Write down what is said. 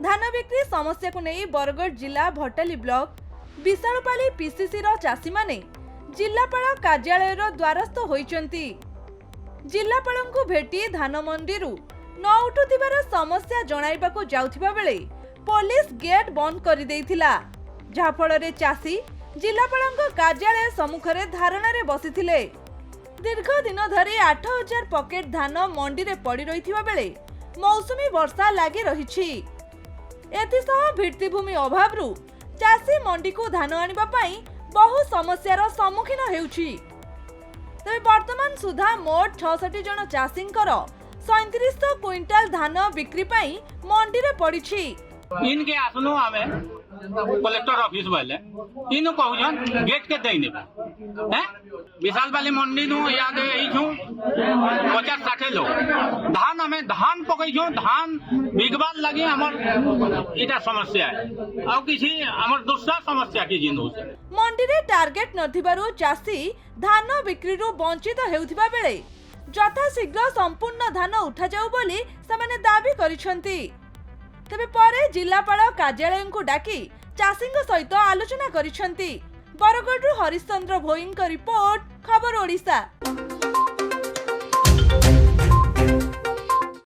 धान बिक्री समस्या को नहीं बरगढ़ जिला भटाली ब्लॉक विशालपाली पीसीसी रो चाषी माने जिलापाल कार्यालय द्वारस्थ होइचंती। जिलापाल को भेटी धान मंडी न उठुथिबार समस्या जणाइबाकू जाउथिबा बेले पुलिस गेट बंद कर देइथिला, जहा फल चाषी जिलापाल कार्यालय सम्मुखरे धारणा रे बसिथिले। दीर्घ दिन धरी 8000 पकेट धान मंडी रे पड़ी रहिथिबा बेले मौसुमी वर्षा लागी रहिछि। एथिसह भित्तिभूमि अभावरू चाषी मंडी को धान आनिबा पई बहु समस्यार सम्मुखीन हेउछि। तबे वर्तमान सुधा मोट 66 जन चाषींकर 3700 क्विंटाल धान बिक्री पई मंडी रे पड़िछि। इनके आसनु आमे कलेक्टर ऑफिस वाले इनु कहउछन गेट के देइ नेबे हैं विशालपाली मंडी नु याद एई छु 50-60 लोग धान हमें धान पकई छु धान बिगबार लागि हमर इटा समस्या है आ किछि हमर दूसरा समस्या की जिंदू से मंडी रे टार्गेट नथिबारु चाषी धान बिक्री रु वंचित हेउथिबा बेले यथा शीघ्र संपूर्ण धान उठा जाउ बोली सेमाने दाबी करिसंती। तबे परे जिलापाल कार्यालय को डाकी चाषी सहित आलोचना करिसंती। बरगढ़ हरिश्चंद्र भोईंक रिपोर्ट, खबर ओडिशा।